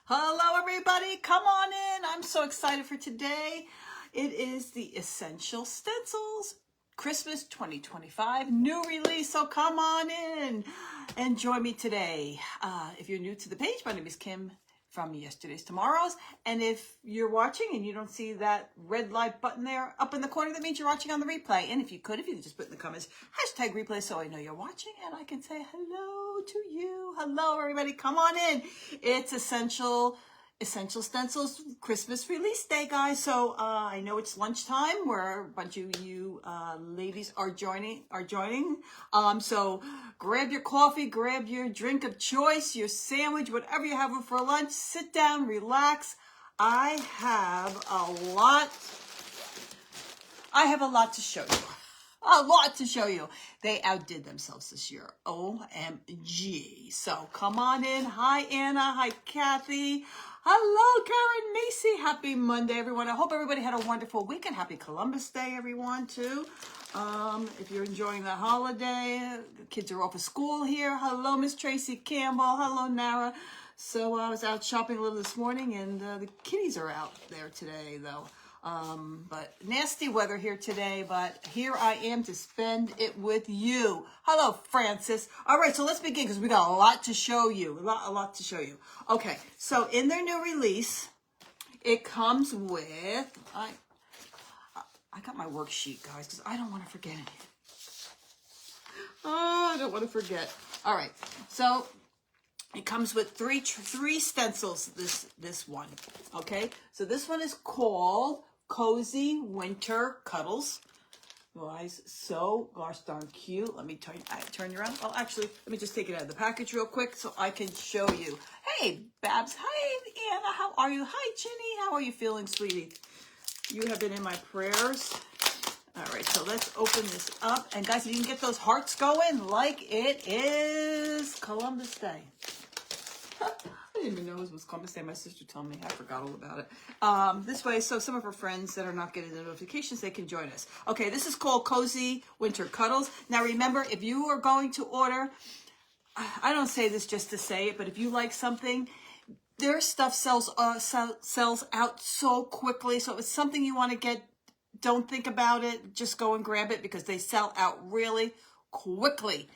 Hello, everybody. Come on in. I'm so excited for today. It is the Essential Stencils Christmas 2025 new release. So come on in and join me today. If you're new to the page, my name is Kim from Yesterday's Tomorrows. And if you're watching and you don't see that red light button there up in the corner, that means you're watching on the replay. And if you could just put in the comments, hashtag replay, so I know you're watching and I can say hello to you. Hello, everybody. Come on in. It's Essential Stencils Christmas release day, guys. So I know it's lunchtime where a bunch of you ladies are joining. So grab your coffee, grab your drink of choice, your sandwich, whatever you're having for lunch. Sit down, relax. I have a lot to show you. A lot to show you. They outdid themselves this year. OMG. So come on in. Hi, Anna. Hi, Kathy. Hello, Karen Macy. Happy Monday, everyone. I hope everybody had a wonderful weekend. Happy Columbus Day, everyone, too. If you're enjoying the holiday, the kids are off of school here. Hello, Miss Tracy Campbell. Hello, Nara. So I was out shopping a little this morning, and the kitties are out there today, though. But nasty weather here today, but here I am to spend it with you. Hello, Francis. All right, so let's begin because we got a lot to show you. A lot to show you. Okay, so in their new release, it comes with, I got my worksheet, guys, because I don't want to forget anything. Oh, I don't want to forget. All right, so it comes with three stencils, this one, okay? So this one is called Cozy Winter Cuddles. Guys, so gosh darn cute. Let me turn you around. Oh, actually, let me just take it out of the package real quick so I can show you. Hey, Babs. Hi, Anna. How are you? Hi, Ginny. How are you feeling, sweetie? You have been in my prayers. All right, so let's open this up. And guys, if you can get those hearts going like it is Columbus Day. I didn't even know it was Columbus Day. My sister told me. I forgot all about it. This way, so some of our friends that are not getting the notifications, they can join us. Okay, this is called Cozy Winter Cuddles. Now, remember, if you are going to order, I don't say this just to say it, but if you like something, their stuff sells out so quickly. So if it's something you want to get, don't think about it. Just go and grab it because they sell out really quickly.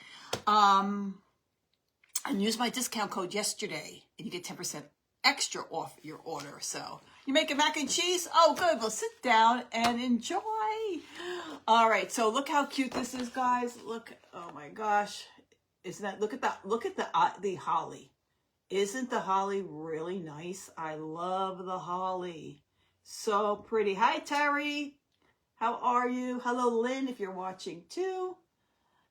And use my discount code yesterday and you get 10% extra off your order. So you making mac and cheese? Oh, good. Well, sit down and enjoy. All right. So look how cute this is, guys. Look. Oh my gosh. Isn't that, look at the holly. Isn't the holly really nice? I love the holly. So pretty. Hi, Terry. How are you? Hello, Lynn, if you're watching too.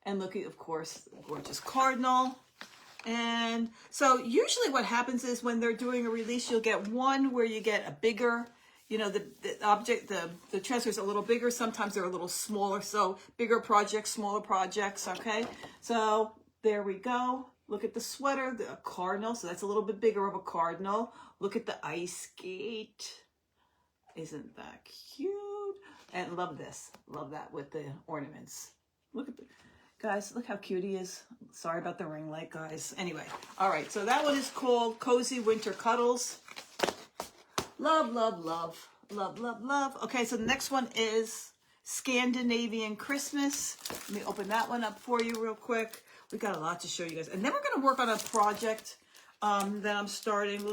And look at, of course, gorgeous cardinal. And so usually what happens is when they're doing a release, you'll get one where you get a bigger, you know, the object, the transfer is a little bigger. Sometimes they're a little smaller. So bigger projects, smaller projects. Okay. So there we go. Look at the sweater, the cardinal. So that's a little bit bigger of a cardinal. Look at the ice skate. Isn't that cute? And love this. Love that with the ornaments. Look at the... Guys, look how cute he is. Sorry about the ring light, guys. Anyway, all right. So that one is called Cozy Winter Cuddles. Love, love, love. Love, love, love. Okay, so the next one is Scandinavian Christmas. Let me open that one up for you real quick. We got a lot to show you guys. And then we're going to work on a project that I'm starting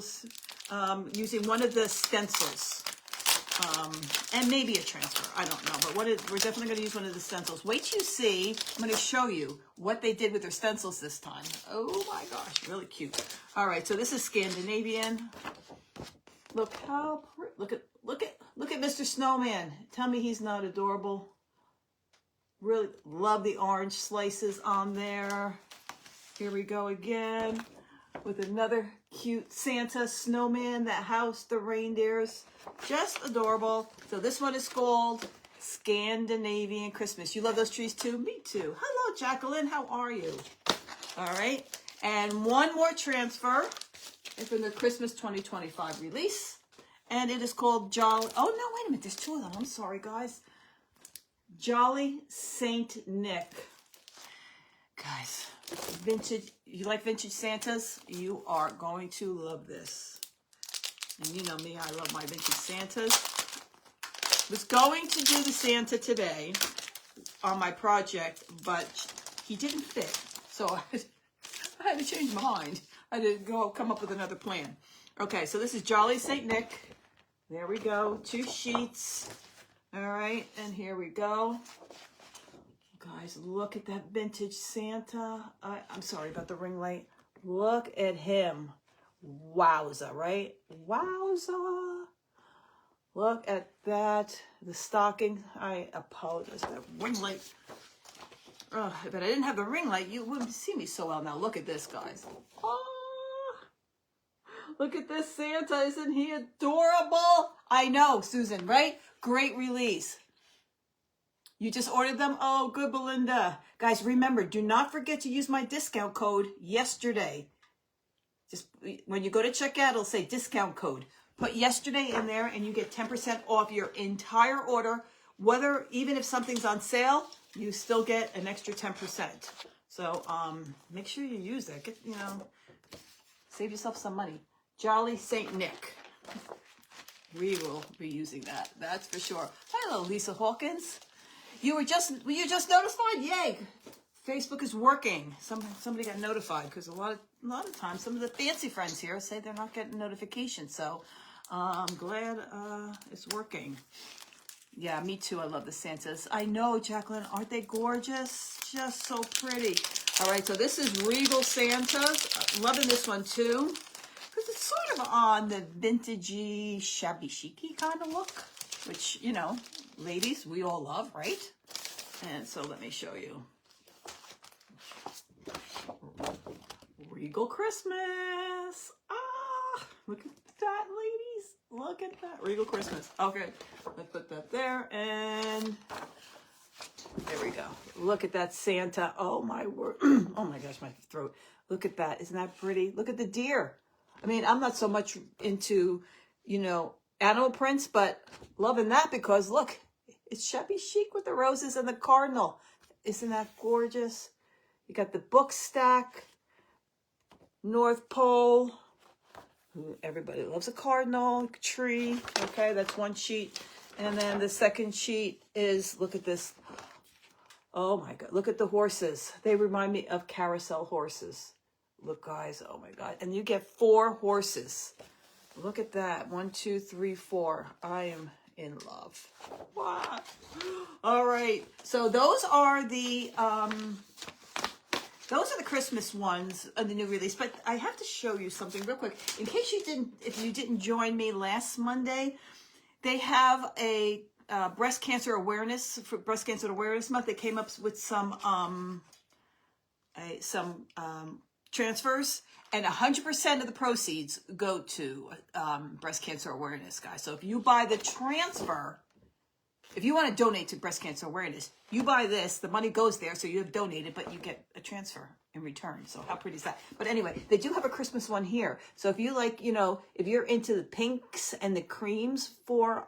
using one of the stencils. And maybe a transfer. I don't know. But we're definitely going to use one of the stencils. Wait till you see. I'm going to show you what they did with their stencils this time. Oh my gosh. Really cute. All right. So this is Scandinavian. Look how pretty. Look at Mr. Snowman. Tell me he's not adorable. Really love the orange slices on there. Here we go again with another cute Santa snowman that housed the reindeers. Just adorable. So this one is called Scandinavian Christmas. You love those trees too? Me too. Hello, Jacqueline. How are you? All right. And one more transfer from the Christmas 2025 release. And it is called Jolly. Oh, no, wait a minute. There's two of them. I'm sorry, guys. Jolly Saint Nick. Guys, vintage. You like vintage Santas? You are going to love this. And you know me, I love my vintage Santas. Was going to do the Santa today on my project, but he didn't fit. So I had to change my mind. I had to come up with another plan. Okay, so this is Jolly St. Nick. There we go, 2 sheets. All right, and here we go. Guys, look at that vintage Santa. I'm sorry about the ring light. Look at him. Wowza, right? Wowza. Look at that. The stocking. I apologize for that ring light. Oh, if I didn't have the ring light, you wouldn't see me so well. Now look at this, guys. Oh, look at this Santa. Isn't he adorable? I know, Susan, right? Great release. You just ordered them? Oh, good, Belinda. Guys, remember, do not forget to use my discount code yesterday. Just when you go to checkout, it'll say discount code. Put yesterday in there and you get 10% off your entire order. Even if something's on sale, you still get an extra 10%. So make sure you use that. Save yourself some money. Jolly St. Nick. We will be using that. That's for sure. Hello, Lisa Hawkins. You just notified? Yay! Facebook is working. Somebody got notified because a lot of times some of the fancy friends here say they're not getting notifications. So I'm glad it's working. Yeah, me too. I love the Santas. I know, Jacqueline. Aren't they gorgeous? Just so pretty. All right, so this is Regal Santas. Loving this one too because it's sort of on the vintagey, shabby chicy kind of look, which, you know, ladies, we all love, right? And so let me show you. Regal Christmas. Ah, look at that, ladies. Look at that. Regal Christmas. Okay, let's put that there. And there we go. Look at that Santa. Oh, my word. Oh, my gosh, my throat. Look at that. Isn't that pretty? Look at the deer. I mean, I'm not so much into, you know, animal prints, but loving that because, look, it's shabby chic with the roses and the cardinal. Isn't that gorgeous? You got the book stack, North Pole. Everybody loves a cardinal tree. Okay, that's one sheet. And then the second sheet is, look at this. Oh my God, look at the horses. They remind me of carousel horses. Look, guys, oh my God. And you get 4 horses. Look at that. 1, 2, 3, 4. I am in love. Wow. All right. So those are the Christmas ones of the new release. But I have to show you something real quick. In case if you didn't join me last Monday, they have a breast cancer awareness month. They came up with some transfers, and 100% of the proceeds go to breast cancer awareness, guys. So if you buy the transfer, if you want to donate to breast cancer awareness, you buy this, the money goes there, so you have donated, but you get a transfer in return. So how pretty is that? But anyway, they do have a Christmas one here. So if you like, you know, if you're into the pinks and the creams for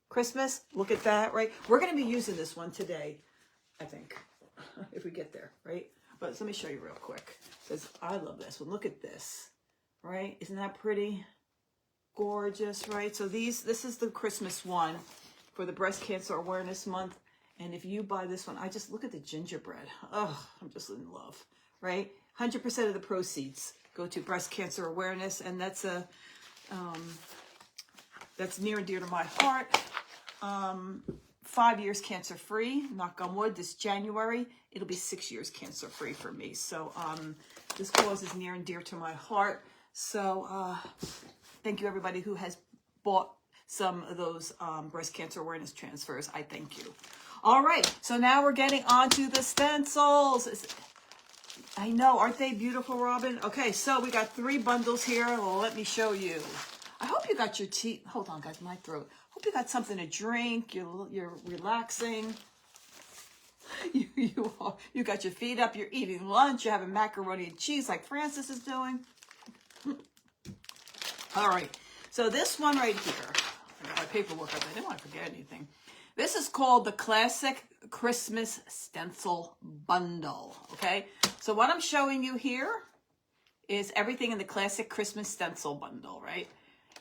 Christmas, look at that, right? We're going to be using this one today, I think, if we get there, right? But let me show you real quick. It says, I love this one. Look at this, right? Isn't that pretty? Gorgeous, right? So this is the Christmas one for the Breast Cancer Awareness Month. And if you buy this one, I just look at the gingerbread. Oh, I'm just in love, right? 100% of the proceeds go to breast cancer awareness. And that's that's near and dear to my heart. 5 years cancer-free, knock on wood. This January, it'll be 6 years cancer-free for me. So this cause is near and dear to my heart. So thank you, everybody who has bought some of those breast cancer awareness transfers. I thank you. All right, so now we're getting on to the stencils. I know, aren't they beautiful, Robin? Okay, so we got 3 bundles here. Well, let me show you. I hope you got your tea. Hold on, guys, my throat. Hope you got something to drink. You're relaxing. You got your feet up. You're eating lunch. You're having macaroni and cheese like Francis is doing. All right. So this one right here. I got my paperwork up. I didn't want to forget anything. This is called the Classic Christmas Stencil Bundle. Okay. So what I'm showing you here is everything in the Classic Christmas Stencil Bundle, right?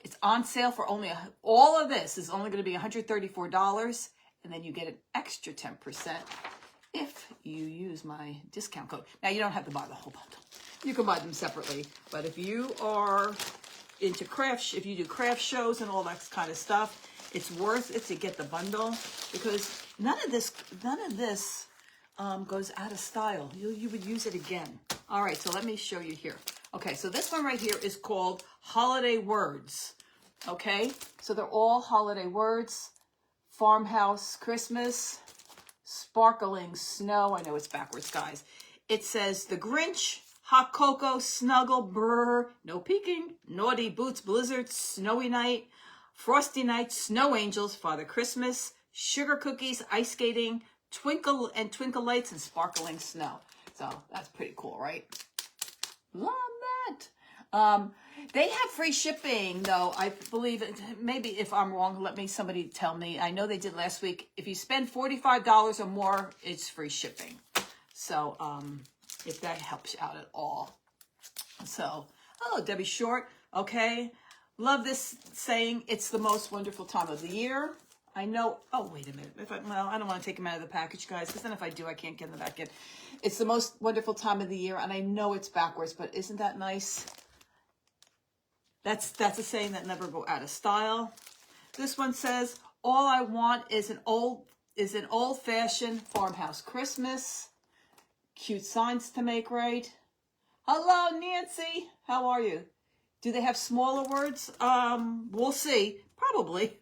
It's on sale for only, all of this is only going to be $134. And then you get an extra 10% if you use my discount code. Now, you don't have to buy the whole bundle. You can buy them separately. But if you are into crafts, if you do craft shows and all that kind of stuff, it's worth it to get the bundle, because none of this goes out of style. You would use it again. All right, so let me show you here. Okay, so this one right here is called Holiday Words. Okay, so they're all holiday words. Farmhouse Christmas, sparkling snow. I know it's backwards, guys. It says the Grinch, hot cocoa, snuggle, brr, no peeking, naughty boots, blizzard, snowy night, frosty night, snow angels, Father Christmas, sugar cookies, ice skating, twinkle lights, and sparkling snow. So that's pretty cool, right? Love that. They have free shipping, though. I believe, maybe if I'm wrong, somebody tell me. I know they did last week. If you spend $45 or more, it's free shipping. So if that helps you out at all. So, oh, Debbie Short. Okay. Love this saying. It's the most wonderful time of the year. I know. Oh, wait a minute. I don't want to take them out of the package, guys, because then if I do, I can't get them back in. It's the most wonderful time of the year, and I know it's backwards, but isn't that nice? That's a saying that never go out of style. This one says, all I want is an old-fashioned farmhouse Christmas. Cute signs to make, right? Hello, Nancy. How are you? Do they have smaller words? We'll see. Probably.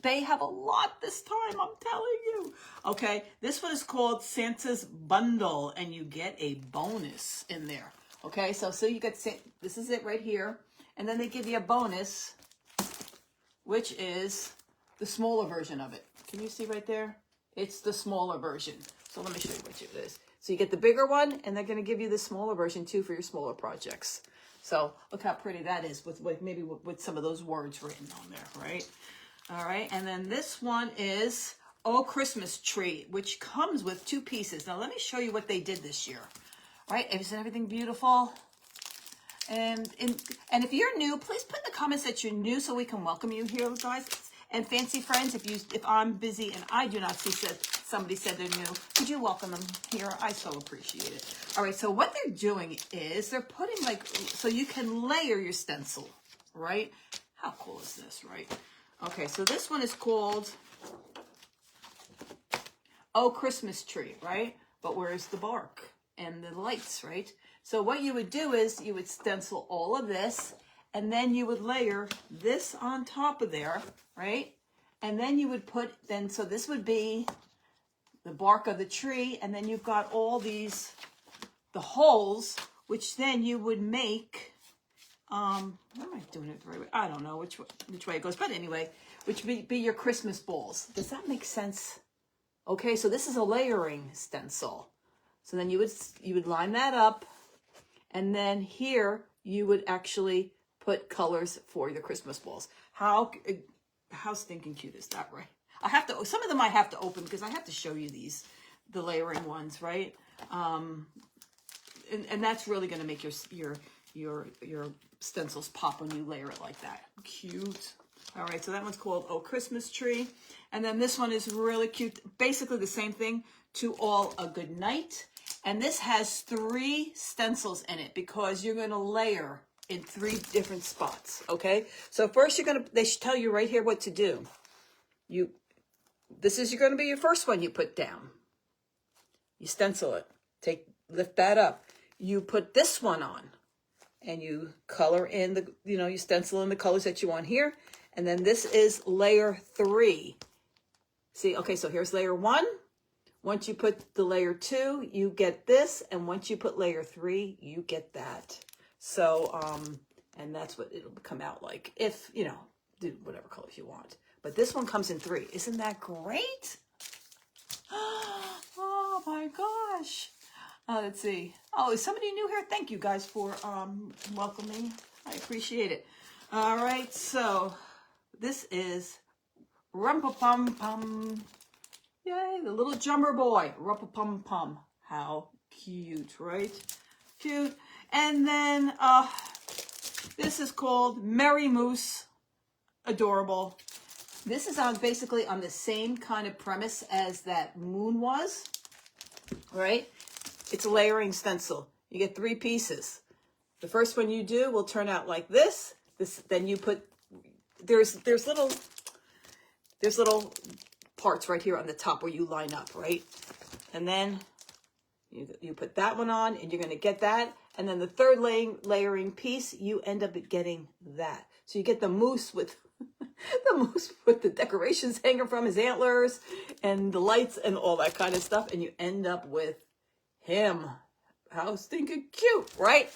They have a lot this time, I'm telling you. Okay, this one is called Santa's Bundle, and you get a bonus in there. Okay, so you get, this is it right here. And then they give you a bonus, which is the smaller version of it. Can you see right there? It's the smaller version. So let me show you what it is. So you get the bigger one, and they're going to give you the smaller version too for your smaller projects. So look how pretty that is with maybe with some of those words written on there, right? All right, and then this one is Oh Christmas Tree, which comes with 2 pieces. Now let me show you what they did this year. Right? Isn't everything beautiful? And if you're new, please put in the comments that you're new so we can welcome you here, guys. And fancy friends, if I'm busy and I do not see somebody said they're new, could you welcome them here? I so appreciate it. All right, so what they're doing is they're putting so you can layer your stencil, right? How cool is this, right? Okay, so this one is called Oh Christmas Tree, right? But where's the bark and the lights, right? So what you would do is you would stencil all of this, and then you would layer this on top of there, right? And then you would so this would be the bark of the tree, and then you've got all the holes, which then you would make, am I doing it the right way? I don't know which way it goes, but anyway, which would be your Christmas balls. Does that make sense? Okay, so this is a layering stencil. So then you would line that up. And then here you would actually put colors for your Christmas balls. How stinking cute is that, right? Some of them I have to open because I have to show you the layering ones, right? And that's really going to make your stencils pop when you layer it like that. Cute. All right, so that one's called Oh Christmas Tree. And then this one is really cute. Basically the same thing, To All a Good Night. And this has 3 stencils in it because you're going to layer in 3 different spots, okay? So first they should tell you right here what to do. This is going to be your first one you put down. You stencil it. Lift that up. You put this one on and you color in you stencil in the colors that you want here. And then this is layer 3. See, okay, so here's layer 1. Once you put the layer 2, you get this, and once you put layer 3, you get that. So, and that's what it'll come out like if, do whatever colors you want. But this one comes in 3. Isn't that great? Oh my gosh. Let's see. Oh, is somebody new here? Thank you guys for welcoming. I appreciate it. All right, so this is Rum-pa-pum-pum. Yay, the little drummer boy. Rum-pa-pum-pum. How cute, right? Cute. And then This is called Merry Moose. Adorable. This is on basically on the same kind of premise as that moon was, right? It's a layering stencil. You get 3 pieces. The first one you do will turn out like this. Then you put, there's little parts right here on the top where you line up, right? And then you put that one on, and you're going to get that. And then the third layering piece, you end up getting that. So you get the moose with the moose with the decorations hanging from his antlers and the lights and all that kind of stuff. And you end up with him. How stinking cute, right?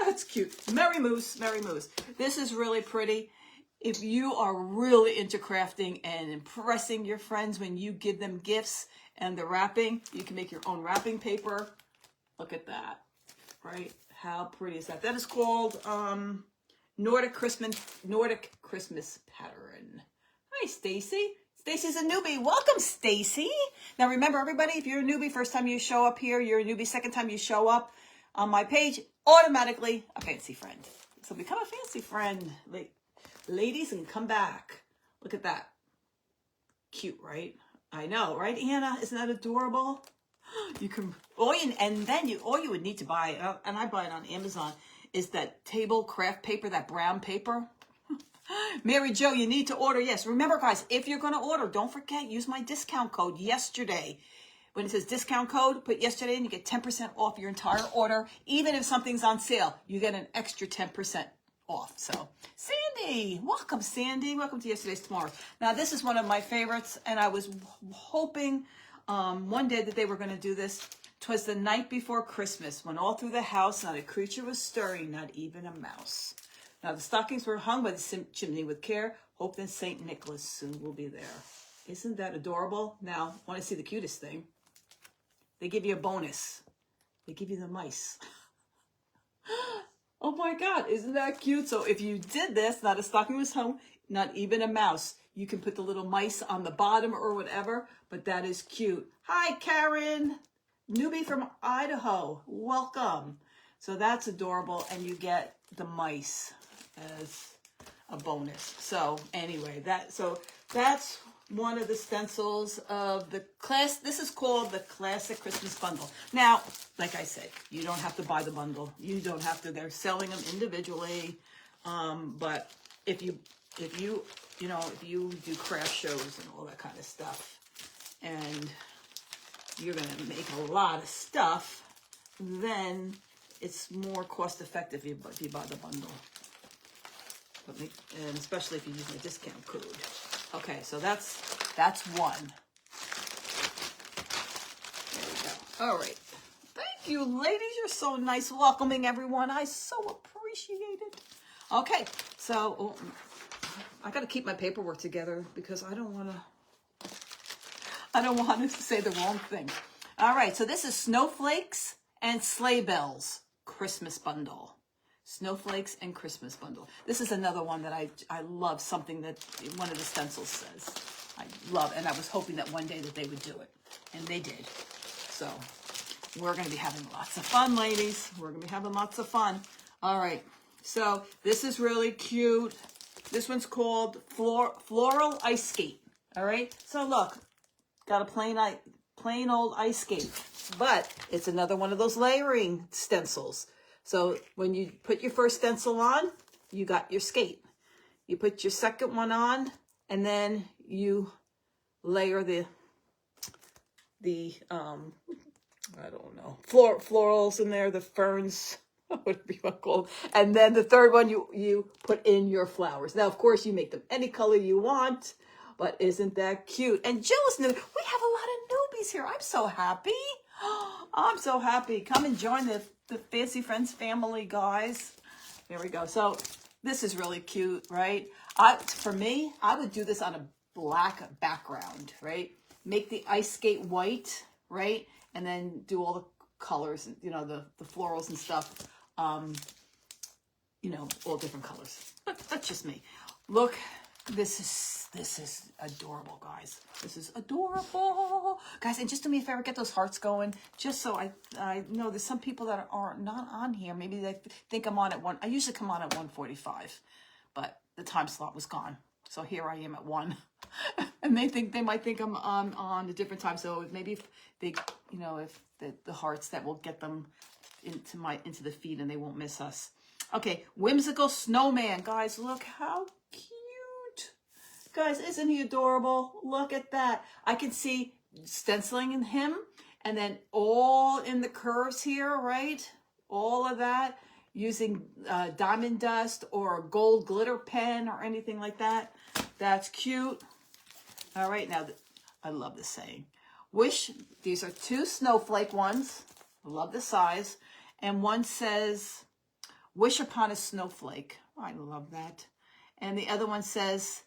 That's cute. Merry Moose, Merry Moose. This is really pretty. If you are really into crafting and impressing your friends when you give them gifts and the wrapping, you can make your own wrapping paper. Look at that, right? How pretty is that? That is called Nordic Christmas pattern. Hi, Stacy. Stacy's a newbie. Welcome, Stacy. Now remember, everybody, if you're a newbie, first time you show up here, you're a newbie, second time you show up on my page, automatically a fancy friend. So become a fancy friend, ladies, and come back. Look at that. Cute, right? I know, right, Anna? Isn't that adorable? You can, all you would need to buy, and I buy it on Amazon, is that table craft paper, that brown paper. Mary Jo, you need to order. Yes, remember, guys, if you're going to order, don't forget, use my discount code yesterday. When it says discount code, put yesterday and you get 10% off your entire order. Even if something's on sale, you get an extra 10% off. So, Sandy, welcome, Sandy. Welcome to Yesterday's Tomorrow. Now, this is one of my favorites, and I was hoping one day that they were going to do this. 'Twas the night before Christmas, when all through the house not a creature was stirring, not even a mouse. Now, the stockings were hung by the chimney with care. Hope that St. Nicholas soon will be there. Isn't that adorable? Now, want to see the cutest thing? They give you a bonus. They give you the mice. Oh my God, isn't that cute? So if you did this, not a stocking was hung, not even a mouse, you can put the little mice on the bottom or whatever, but that is cute. Hi, Karen. Newbie from Idaho. Welcome. So that's adorable, and you get the mice as a bonus. So anyway, that's one of the stencils of the class. This is called the Classic Christmas Bundle. Now, like I said, you don't have to buy the bundle. You don't have to. They're selling them individually. But if you do craft shows and all that kind of stuff, and you're gonna make a lot of stuff, then it's more cost effective if you buy the bundle. And especially if you use my discount code. Okay, so that's one. There we go. All right. Thank you, ladies. You're so nice welcoming everyone. I so appreciate it. Okay, so I got to keep my paperwork together because I don't want to say the wrong thing. All right, so this is Snowflakes and Sleigh Bells Christmas Bundle. Snowflakes and Christmas Bundle. This is another one that I love, something that one of the stencils says. I love, and I was hoping that one day that they would do it, and they did. So we're going to be having lots of fun, ladies. We're going to be having lots of fun. All right, so this is really cute. This one's called Floral Ice Skate. All right, so look, got a plain old ice skate, but it's another one of those layering stencils. So when you put your first stencil on, you got your skate. You put your second one on, and then you layer the I don't know, florals in there, the ferns, whatever you want to call them. And then the third one, you put in your flowers. Now, of course, you make them any color you want, but isn't that cute? And Jill's new. We have a lot of newbies here. I'm so happy. I'm so happy. Come and join the Fancy Friends family, guys. There we go. So this is really cute, right? For me, I would do this on a black background, right? Make the ice skate white, right? And then do all the colors, the florals and stuff, all different colors. But that's just me. Look, This is adorable, guys. This is adorable, guys. And just do me a favor, get those hearts going. Just so I know there's some people that are not on here. Maybe they think I'm on at 1. I usually come on at 1:45, but the time slot was gone. So here I am at 1, and they might think I'm on a different time. So maybe if they, if the hearts, that will get them into the feed and they won't miss us. Okay, whimsical snowman, guys. Look how cute, guys. Isn't he adorable? Look at that. I can see stenciling in him, and then all in the curves here, right? All of that using diamond dust or a gold glitter pen or anything like that. That's cute. All right, now I love this saying. Wish, these are 2 snowflake ones. I love the size. And one says, wish upon a snowflake. Oh, I love that. And the other one says,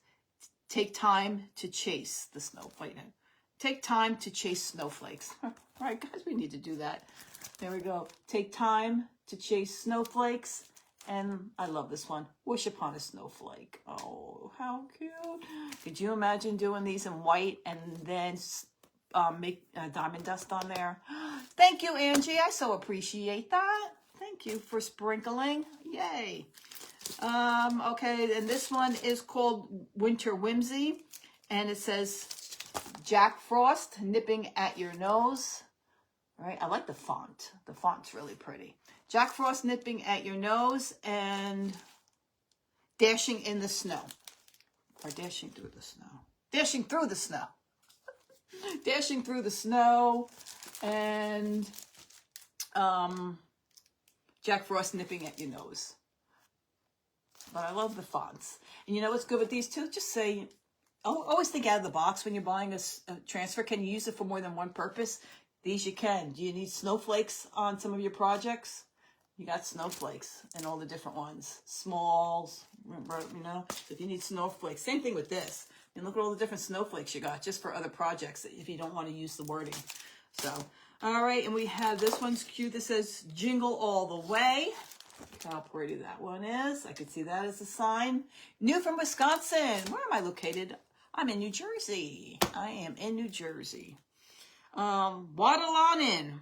take time to chase the snowflake. Take time to chase snowflakes. All right, guys, we need to do that. There we go. Take time to chase snowflakes. And I love this one. Wish upon a snowflake. Oh, how cute. Could you imagine doing these in white and then make diamond dust on there? Thank you, Angie. I so appreciate that. Thank you for sprinkling. Yay. Okay, and this one is called Winter Whimsy. And it says, Jack Frost nipping at your nose. All right, I like the font. The font's really pretty. Jack Frost nipping at your nose and dashing in the snow. Or dashing through the snow. Dashing through the snow. Dashing through the snow. And Jack Frost nipping at your nose. But I love the fonts. And you know what's good with these two? Just say, always think out of the box when you're buying a transfer. Can you use it for more than one purpose? These you can. Do you need snowflakes on some of your projects? You got snowflakes and all the different ones. Smalls, if you need snowflakes. Same thing with this. And look at all the different snowflakes you got just for other projects if you don't want to use the wording. So, all right, and we have, this one's cute. This says, Jingle All the Way. Look how pretty that one is. I could see that as a sign. New from Wisconsin. Where am I located? I'm in New Jersey. I am in New Jersey. Waddle on in.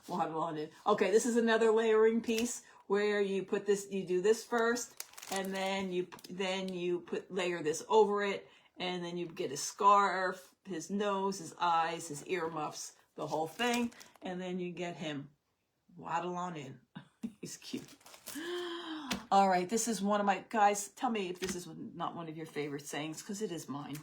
Waddle on in. Okay, this is another layering piece where you put this, you do this first, and then you layer this over it, and then you get his scarf, his nose, his eyes, his earmuffs, the whole thing, and then you get him. Waddle on in. He's cute. All right, this is one of my, guys, tell me if this is not one of your favorite sayings, because it is mine.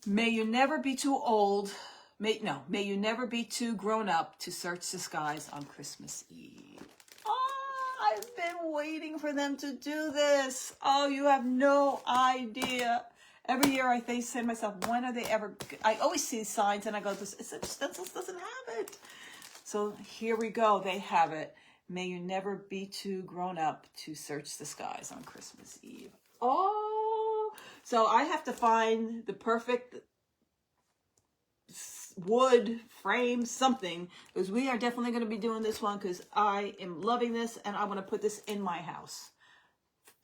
May you never be too old. May you never be too grown up to search the skies on Christmas Eve. Oh, I've been waiting for them to do this. Oh, you have no idea. Every year I say to myself, when are they ever? I always see signs and I go, Stencils doesn't have it. So here we go. They have it. May you never be too grown up to search the skies on Christmas Eve. Oh, so I have to find the perfect wood frame, something, because we are definitely going to be doing this one because I am loving this and I want to put this in my house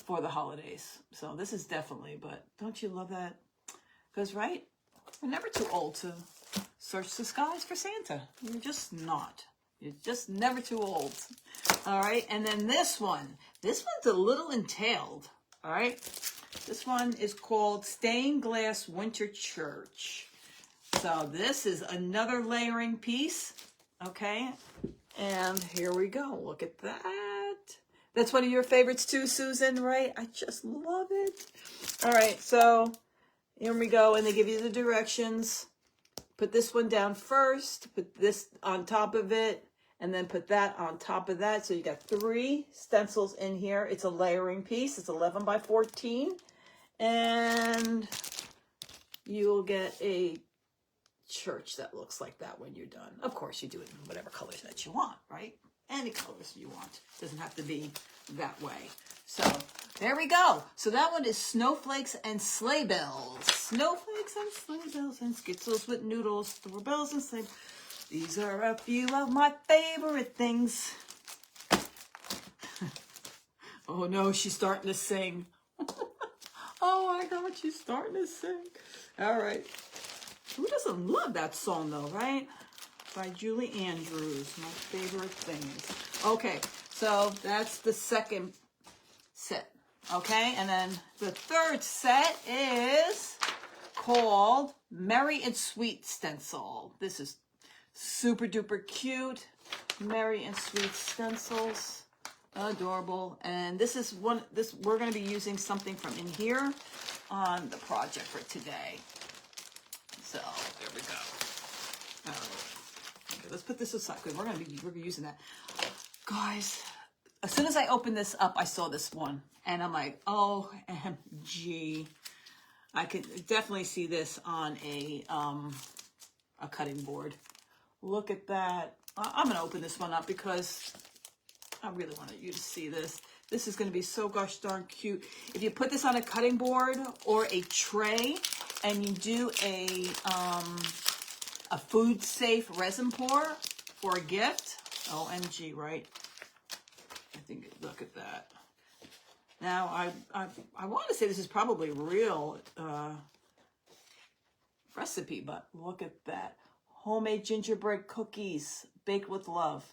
for the holidays. So this is definitely, but don't you love that? Because, right, we're never too old to search the skies for Santa. You're just not. You're just never too old. All right, and then this one's a little entailed. All right, this one is called Stained Glass Winter Church. So this is another layering piece, okay? And here we go. Look at that. That's one of your favorites too, Susan, right? I just love it. All right, so here we go. And they give you the directions. Put this one down first. Put this on top of it. And then put that on top of that. So you got 3 stencils in here. It's a layering piece. It's 11 by 14. And you will get a church that looks like that when you're done. Of course, you do it in whatever colors that you want, right? Any colors you want. Doesn't have to be that way. So there we go. So that one is snowflakes and sleigh bells. Snowflakes and sleigh bells and skittles with noodles, throw bells and sleigh. These are a few of my favorite things. Oh no, she's starting to sing. Oh my God, she's starting to sing. All right. Who doesn't love that song though, right? By Julie Andrews, my favorite things. Okay, so that's the second set. Okay, and then the third set is called Merry and Sweet Stencil. This is super duper cute. Merry and Sweet Stencils. Adorable. And this is we're going to be using something from in here on the project for today. So there we go. All right. Okay, let's put this aside because we're going to be using that. Guys, as soon as I opened this up, I saw this one and I'm like, OMG. I could definitely see this on a cutting board. Look at that. I'm going to open this one up because I really wanted you to see this. This is going to be so gosh darn cute. If you put this on a cutting board or a tray and you do a food safe resin pour for a gift, OMG, right? I think, look at that. Now, I want to say this is probably real recipe, but look at that. Homemade gingerbread cookies baked with love,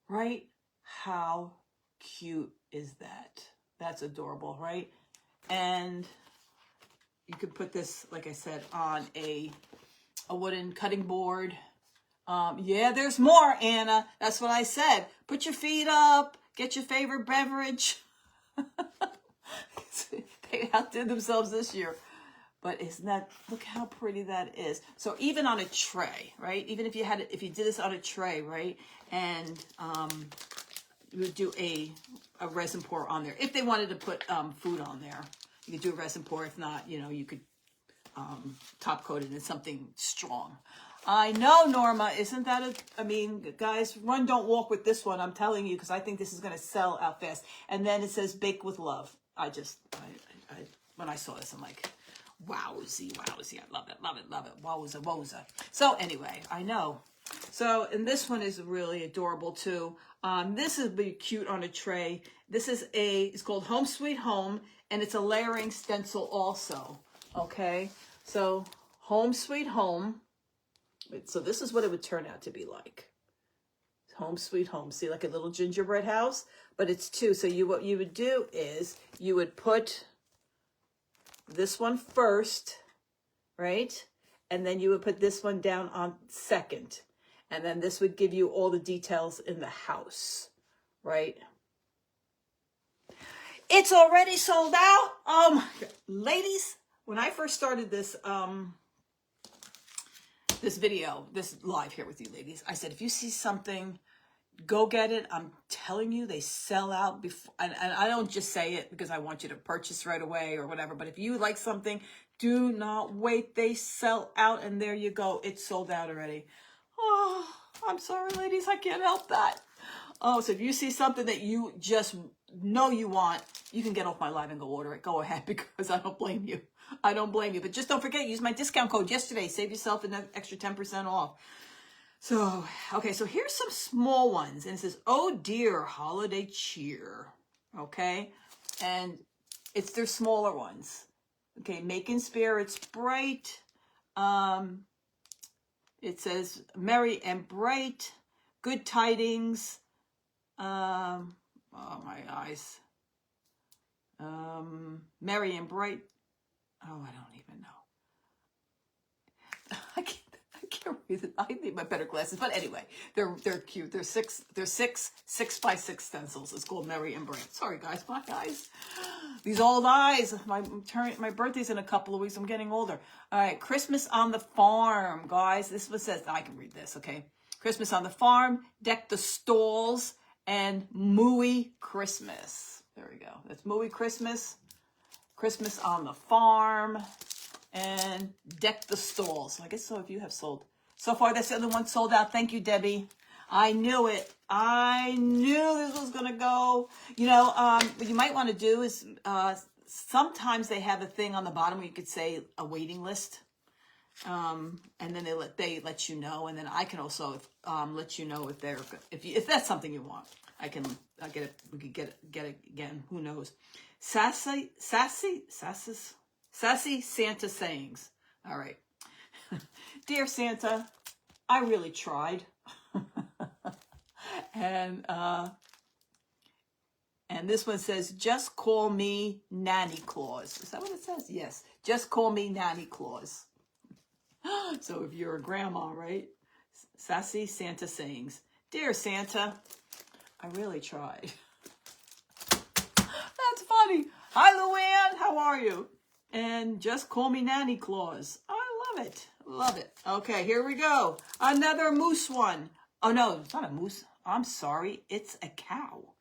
right? How cute is that? That's adorable, right? And you could put this, like I said, on a wooden cutting board. Yeah, there's more, Anna. That's what I said. Put your feet up. Get your favorite beverage. They outdid themselves this year. But isn't that, look how pretty that is. So even on a tray, right? Even if you did this on a tray, right? And you would do a resin pour on there. If they wanted to put food on there, you could do a resin pour. If not, you could top coat it in something strong. I know, Norma, isn't that I mean, guys, run, don't walk with this one. I'm telling you, because I think this is going to sell out fast. And then it says bake with love. When I saw this, I'm like, wowzy, wowzy. I love it, love it, love it. Wowza, wowza. So anyway, I know. So, and this one is really adorable too. This is be cute on a tray. This is it's called Home Sweet Home, and it's a layering stencil also. Okay, so Home Sweet Home. So this is what it would turn out to be like. Home Sweet Home. See, like a little gingerbread house, but it's two. So what you would do is you would put this one first, right? And then you would put this one down on second. And then this would give you all the details in the house, right? It's already sold out. Oh my God. Ladies, when I first started this video, this live here with you ladies, I said, if you see something, go get it. I'm telling you, they sell out before. And I don't just say it because I want you to purchase right away or whatever. But if you like something, do not wait. They sell out, and there you go. It's sold out already. Oh, I'm sorry, ladies. I can't help that. Oh, so if you see something that you just know you want, you can get off my live and go order it. Go ahead, because I don't blame you. I don't blame you. But just don't forget, use my discount code yesterday. Save yourself an extra 10% off. So, okay, so here's some small ones. And it says, oh dear, holiday cheer. Okay, and it's their smaller ones. Okay, making spirits bright. It says merry and bright, good tidings. Oh, my eyes. Merry and bright. Oh, I don't even know. I can't read it. I need my better glasses. But anyway, they're cute. They're 6x6 stencils. It's called Merry and Bright. Sorry, guys, my eyes. These old eyes. My birthday's in a couple of weeks. I'm getting older. All right, Christmas on the farm, guys. This one says, I can read this, okay? Christmas on the farm, deck the stalls, and mooey Christmas. There we go. That's mooey Christmas. Christmas on the farm. And deck the stalls. I guess so if you have sold. So far, that's the other one sold out. Thank you, Debbie. I knew it. I knew this was going to go. What you might want to do is sometimes they have a thing on the bottom where you could say a waiting list. And then they let you know. And then I can also let you know if that's something you want. I'll get it. We could get it again. Who knows? Sassy Santa sayings. All right. Dear Santa, I really tried. And this one says, just call me Nanny Claus. Is that what it says? Yes. Just call me Nanny Claus. So if you're a grandma, right? Sassy Santa sayings. Dear Santa, I really tried. That's funny. Hi, Luann. How are you? And just call me Nanny Claus. I love it. Love it. Okay, here we go. Another moose one. Oh, no, it's not a moose. I'm sorry. It's a cow.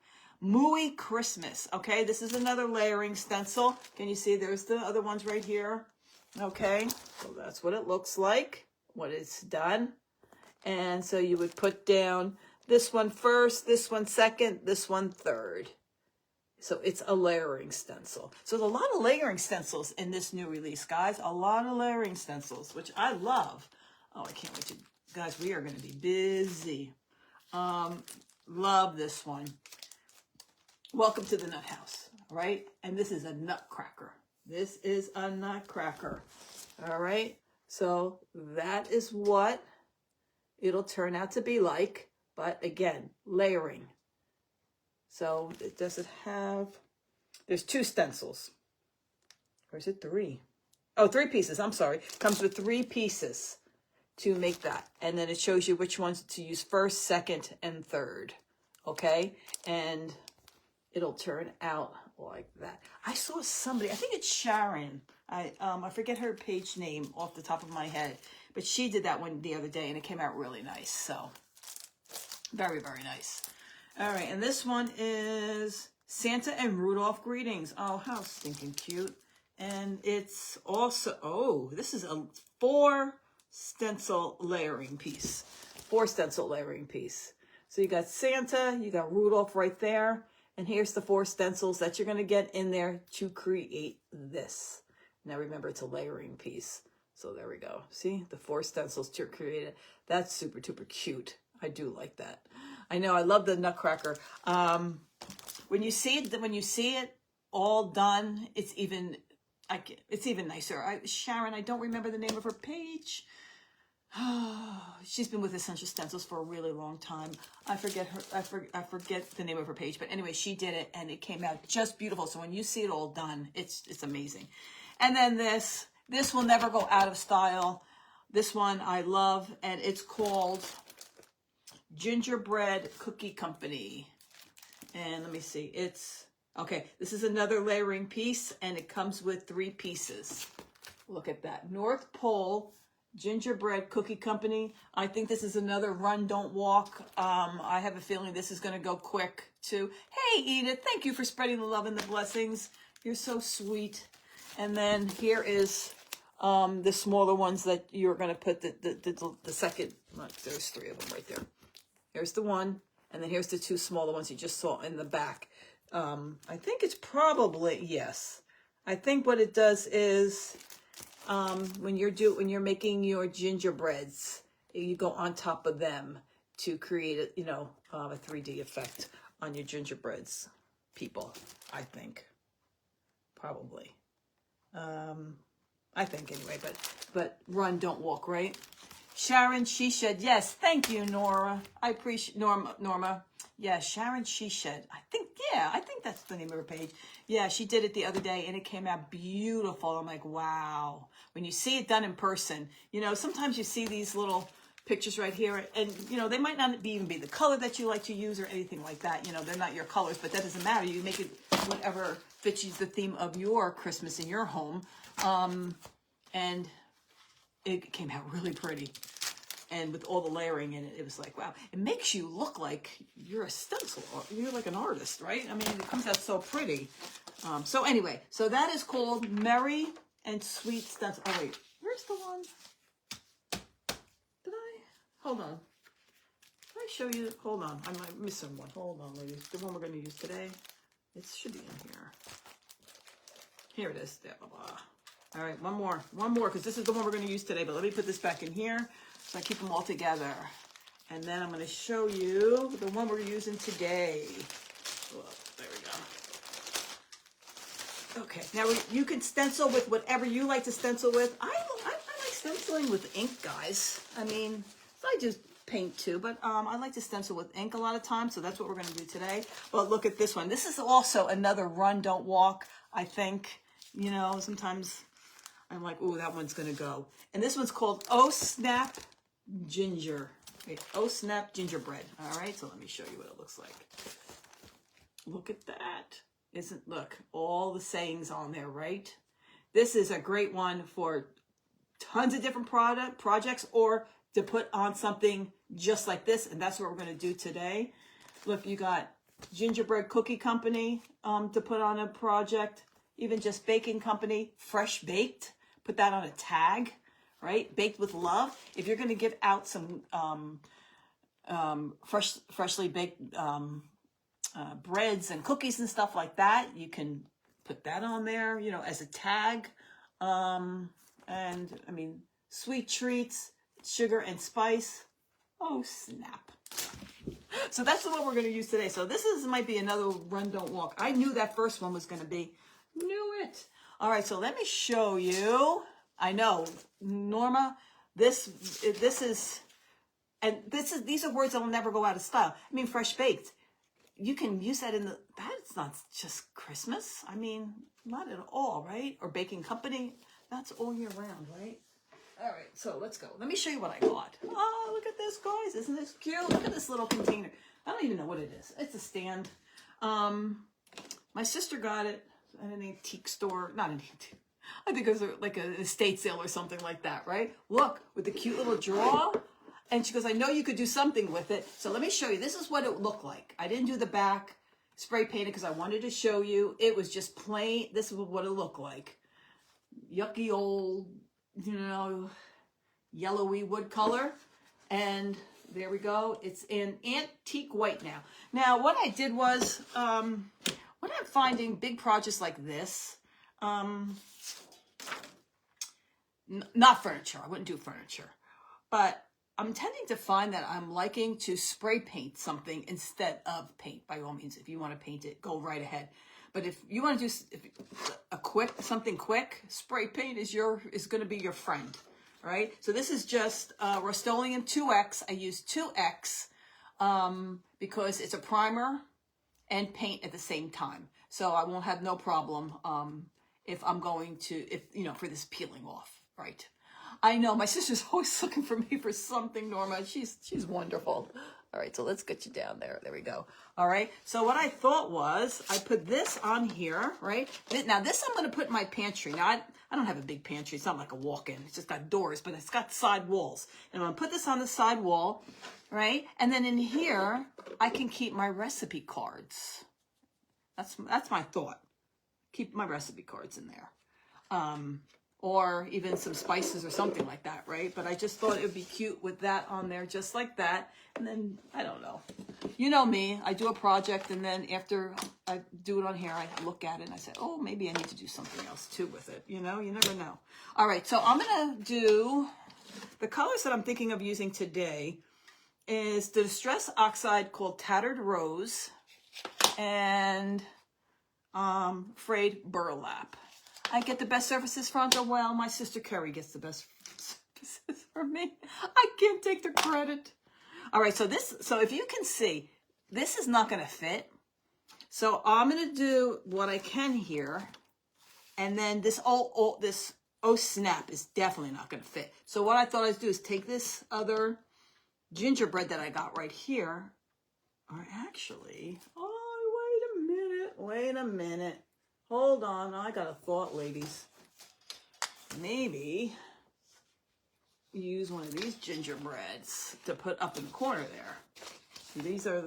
Mooey Christmas. Okay, this is another layering stencil. Can you see there's the other ones right here? Okay, so that's what it looks like, what it's done. And so you would put down this one first, this one second, this one third. So it's a layering stencil. So there's a lot of layering stencils in this new release, guys. A lot of layering stencils, which I love. Oh, I can't wait to, guys, we are going to be busy. Love this one. Welcome to the Nut House, right? And this is a nutcracker. This is a nutcracker, all right? So that is what it'll turn out to be like, but again, layering. So it doesn't have, there's 2 stencils. Or is it 3? Oh, 3 pieces, I'm sorry. Comes with 3 pieces to make that. And then it shows you which ones to use first, second, and third, okay? And it'll turn out like that. I saw somebody, I think it's Sharon. I forget her page name off the top of my head, but she did that one the other day and it came out really nice. So very, very nice. All right, and this one is Santa and Rudolph greetings. Oh, how stinking cute. And it's also, oh, this is a 4 stencil layering piece. 4 stencil layering piece. So you got Santa, you got Rudolph right there. And here's the 4 stencils that you're going to get in there to create this. Now remember, it's a layering piece. So there we go. See, the 4 stencils to create it. That's super duper cute. I do like that. I know, I love the nutcracker. When you see it all done, it's even nicer. Sharon, I don't remember the name of her page. She's been with Essential Stencils for a really long time. I forget the name of her page, but anyway, she did it and it came out just beautiful. So when you see it all done, it's amazing. And then this will never go out of style. This one I love, and it's called Gingerbread Cookie Company. And let me see, okay, this is another layering piece and it comes with 3 pieces. Look at that. North Pole Gingerbread Cookie Company. I think this is another run, don't walk. I have a feeling this is going to go quick too. Hey, Edith, thank you for spreading the love and the blessings. You're so sweet. And then here is the smaller ones that you're going to put the second. Look, there's 3 of them right there. Here's the one, and then here's the 2 smaller ones you just saw in the back. I think it's probably, yes. I think what it does is, when you're making your gingerbreads, you go on top of them to create a 3D effect on your gingerbreads, people. I think, probably. I think anyway. But run, don't walk, right? Sharon She Shed. Yes, thank you, Nora. I appreciate Norma. Yeah, Sharon She Shed. I think that's the name of her page. Yeah, she did it the other day and it came out beautiful. I'm like, wow. When you see it done in person, sometimes you see these little pictures right here and, they might not even be the color that you like to use or anything like that. They're not your colors, but that doesn't matter. You make it whatever fits the theme of your Christmas in your home. And it came out really pretty. And with all the layering in it, it was like, wow. It makes you look like you're a stencil. You're like an artist, right? I mean, it comes out so pretty. So anyway, so that is called Merry and Sweet Stencil. Oh, wait. Where's the one? Hold on. Did I show you? Hold on. I'm missing one. Hold on, ladies. The one we're going to use today. It should be in here. Here it is. Blah, blah, blah. All right, one more, because this is the one we're going to use today. But let me put this back in here so I keep them all together. And then I'm going to show you the one we're using today. Oh, there we go. Okay, now you can stencil with whatever you like to stencil with. I like stenciling with ink, guys. I mean, I just paint too, but I like to stencil with ink a lot of times, so that's what we're going to do today. But look at this one. This is also another run, don't walk, I think. You know, sometimes I'm like, ooh, that one's going to go. And this one's called Oh Snap Ginger. Wait, Oh Snap Gingerbread. All right, so let me show you what it looks like. Look at that. Look, all the sayings on there, right? This is a great one for tons of different projects or to put on something just like this, and that's what we're going to do today. Look, you got gingerbread cookie company to put on a project, even just baking company, fresh baked, put that on a tag, right? Baked with love. If you're going to give out some freshly baked breads and cookies and stuff like that, you can put that on there, you know, as a tag. And I mean, sweet treats, sugar and spice. Oh, snap. So that's what we're going to use today. So this might be another run, don't walk. I knew that first one was going to be. Knew it. All right, so let me show you. I know, Norma, these are words that will never go out of style. I mean, fresh baked. You can use that that's not just Christmas. I mean, not at all, right? Or baking company. That's all year round, right? All right, so let's go. Let me show you what I got. Oh, look at this, guys. Isn't this cute? Look at this little container. I don't even know what it is. It's a stand. My sister got it at an antique store. Not an antique. I think it was like an estate sale or something like that, right? Look, with the cute little drawer. And she goes, I know you could do something with it. So let me show you. This is what it looked like. I didn't do the back spray painted because I wanted to show you. It was just plain. This is what it looked like. Yucky old, you know, yellowy wood color. And there we go. It's in antique white now. Now, what I did was, when I'm finding big projects like this, not furniture. I wouldn't do furniture. But I'm tending to find that I'm liking to spray paint something instead of paint. By all means, if you want to paint it, go right ahead. But if you want to do something quick, spray paint is going to be your friend, right? So this is just Rust-Oleum 2X. I use 2X because it's a primer and paint at the same time. So I won't have no problem if I'm going to, for this peeling off, right? I know, my sister's always looking for me for something, Norma. She's wonderful. All right, so let's get you down there. There we go. All right, so what I thought was I put this on here, right? Now, this I'm going to put in my pantry. Now, I don't have a big pantry. It's not like a walk-in. It's just got doors, but it's got side walls. And I'm going to put this on the side wall, right? And then in here, I can keep my recipe cards. That's my thought. Keep my recipe cards in there. Or even some spices or something like that, right? But I just thought it would be cute with that on there, just like that. And then, I don't know. You know me, I do a project, and then after I do it on here, I look at it, and I say, oh, maybe I need to do something else, too, with it. You know, you never know. All right, so I'm going to do, the colors that I'm thinking of using today is the Distress Oxide called Tattered Rose and Frayed Burlap. I get the best services from, well, my sister Carrie gets the best services from me. I can't take the credit. All right, so if you can see, this is not going to fit. So I'm going to do what I can here. And then this oh snap is definitely not going to fit. So what I thought I'd do is take this other gingerbread that I got right here. Or actually, wait a minute. Hold on, I got a thought, ladies. Maybe use one of these gingerbreads to put up in the corner there. These are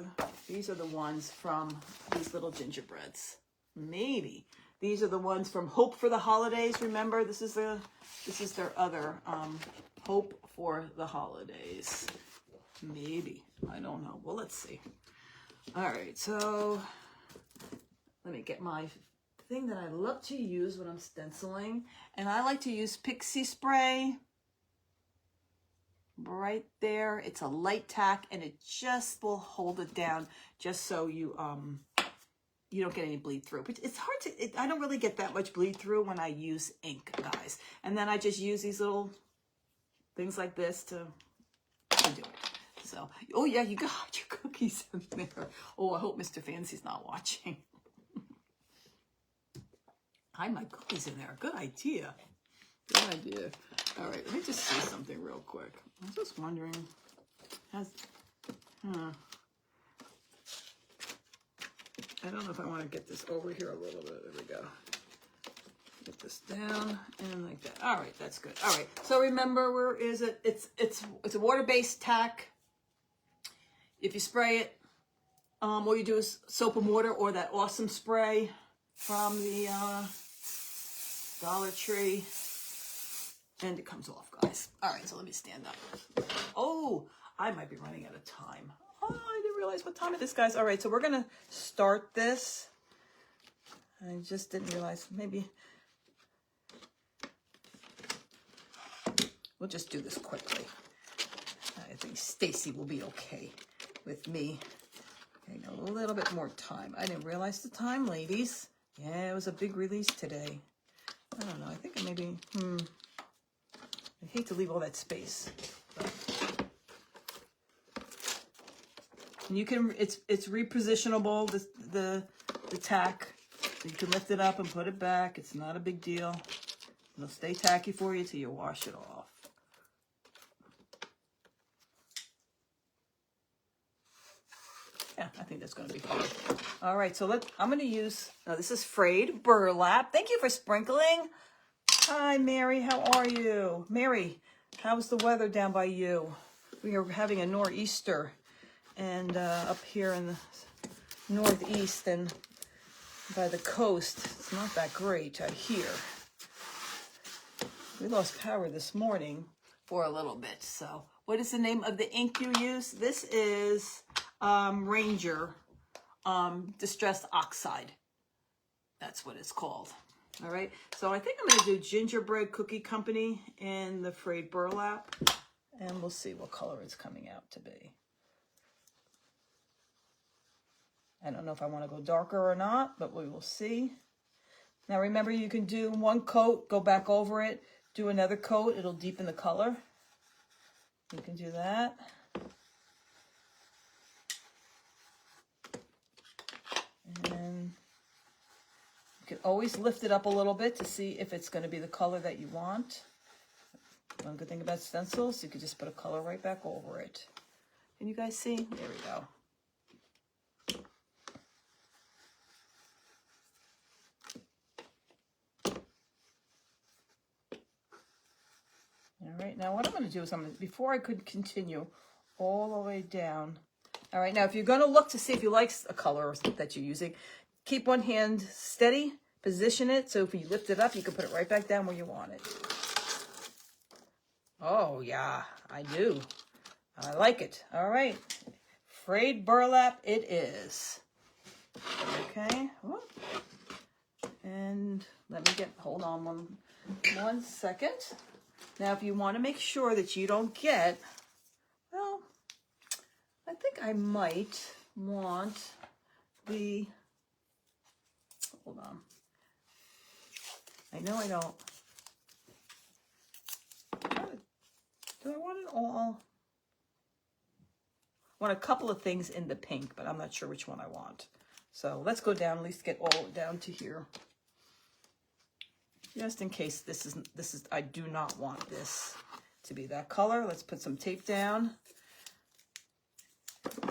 the ones from these little gingerbreads. Maybe these are the ones from Hope for the Holidays. Remember, this is their other Hope for the Holidays. Maybe, I don't know. Well, let's see. All right, so let me get my thing that I love to use when I'm stenciling, and I like to use pixie spray, right there. It's a light tack, and it just will hold it down just so you you don't get any bleed through. But it's hard to, I don't really get that much bleed through when I use ink, guys. And then I just use these little things like this to do it. So, oh yeah, you got your cookies in there. Oh, I hope Mr. Fancy's not watching. Hide my cookies in there. Good idea. Good idea. All right, let me just see something real quick. I'm just wondering, I don't know if I want to get this over here a little bit. There we go. Get this down and like that. All right, that's good. All right. So remember, where is it? It's a water-based tack. If you spray it, all you do is soap and water, or that awesome spray from the Dollar Tree, and it comes off, guys. All right. So let me stand up. Oh, I might be running out of time. Oh, I didn't realize what time it is, guys. All right, so we're going to start this. I just didn't realize. Maybe we'll just do this quickly. I think Stacy will be okay with me getting a little bit more time. I didn't realize the time, ladies. Yeah, it was a big release today. I don't know. I think maybe, I hate to leave all that space. But. And you can, it's repositionable, the tack. So you can lift it up and put it back. It's not a big deal. It'll stay tacky for you till you wash it off. Yeah, I think that's going to be fine. All right, so I'm going to use, this is frayed burlap. Thank you for sprinkling. Hi, Mary, how are you? Mary, how's the weather down by you? We are having a nor'easter. And up here in the northeast and by the coast, it's not that great, I hear. We lost power this morning for a little bit. So what is the name of the ink you use? This is Ranger Distressed Oxide. That's what it's called. All right. So I think I'm going to do Gingerbread Cookie Company in the frayed burlap. And we'll see what color it's coming out to be. I don't know if I want to go darker or not, but we will see. Now remember, you can do one coat, go back over it, do another coat. It'll deepen the color. You can do that. And you can always lift it up a little bit to see if it's going to be the color that you want. One good thing about stencils, you can just put a color right back over it. Can you guys see? There we go. All right, now what I'm going to do is before I could continue all the way down. All right, now if you're going to look to see if you like a color that you're using, keep one hand steady, position it, so if you lift it up, you can put it right back down where you want it. Oh, yeah, I do. I like it. All right, frayed burlap it is. Okay, and let me hold on one second. Now, if you want to make sure that you don't get, well, I think I might want the, hold on. I know I don't. Do I want it all? I want a couple of things in the pink, but I'm not sure which one I want. So let's go down, at least get all down to here. Just in case this is, I do not want this to be that color. Let's put some tape down.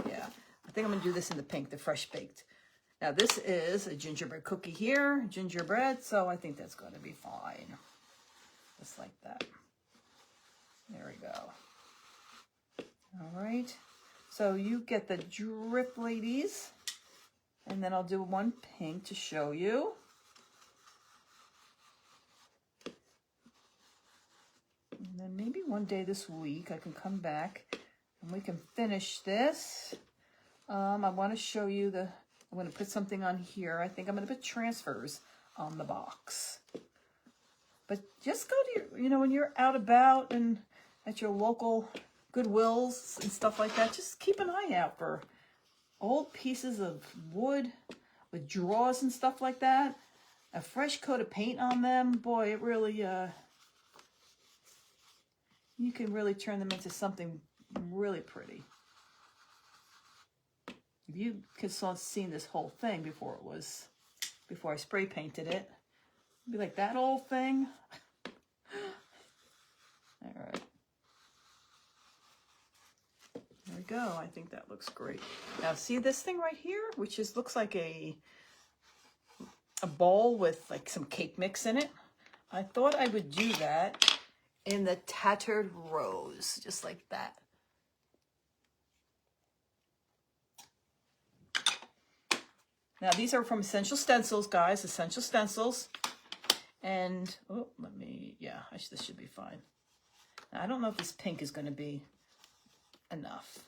Yeah, I think I'm going to do this in the pink, the fresh baked. Now this is a gingerbread cookie here, gingerbread, so I think that's going to be fine. Just like that. There we go. All right, so you get the drip, ladies, and then I'll do one pink to show you. And then maybe one day this week I can come back and we can finish this. I want to show you I'm going to put something on here. I think I'm going to put transfers on the box. But just go to your, when you're out about and at your local Goodwills and stuff like that. Just keep an eye out for old pieces of wood with drawers and stuff like that. A fresh coat of paint on them. Boy, it really, you can really turn them into something really pretty. If you could have seen this whole thing before I spray painted it, it'd be like that old thing. All right. There we go. I think that looks great. Now see this thing right here, which looks like a bowl with like some cake mix in it. I thought I would do that in the tattered rose, just like that. Now these are from Essential Stencils, guys. Essential Stencils. And, oh, this should be fine. Now, I don't know if this pink is going to be enough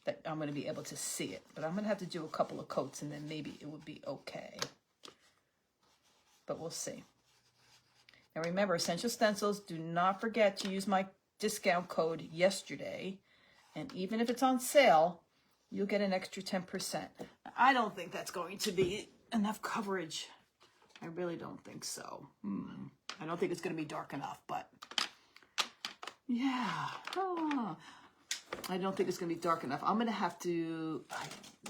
that I'm going to be able to see it. But I'm going to have to do a couple of coats and then maybe it would be okay. But we'll see. Now remember, Essential Stencils, do not forget to use my discount code yesterday. And even if it's on sale, you'll get an extra 10%. I don't think that's going to be enough coverage. I really don't think so. I don't think it's going to be dark enough, but yeah. I don't think it's going to be dark enough. I'm going to have to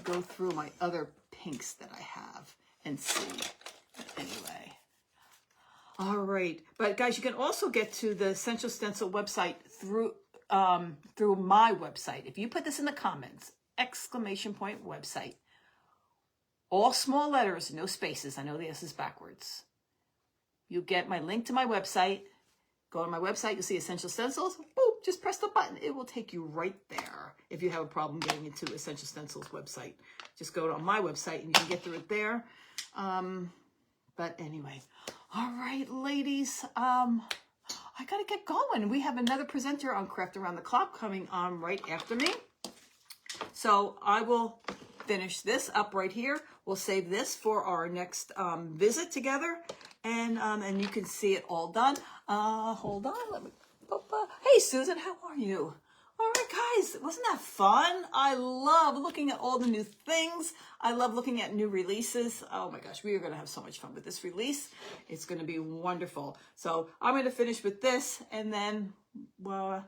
go through my other pinks that I have and see. But anyway. All right. But guys, you can also get to the Essential Stencil website through my website. If you put this in the comments, !website. All small letters, no spaces. I know the S is backwards. You get my link to my website. Go to my website, you'll see Essential Stencils. Boop, just press the button. It will take you right there. If you have a problem getting into Essential Stencils website, just go to my website and you can get through it there. But anyway, all right, ladies. I got to get going. We have another presenter on Craft Around the Clock coming on right after me. So I will finish this up right here. We'll save this for our next visit together, and you can see it all done. Hold on, let me. Hey, Susan, how are you? All right, guys, wasn't that fun? I love looking at all the new things. I love looking at new releases. Oh my gosh, we are going to have so much fun with this release. It's going to be wonderful. So I'm going to finish with this, and then we'll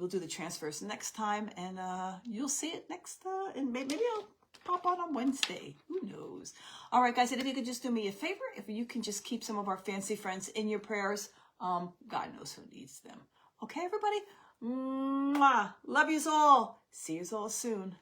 do the transfers next time, and you'll see it next. And maybe I'll pop on Wednesday. Who knows? All right, guys, and if you could just do me a favor, if you can just keep some of our fancy friends in your prayers, God knows who needs them. Okay, everybody? Mwah. Love yous all. See yous all soon.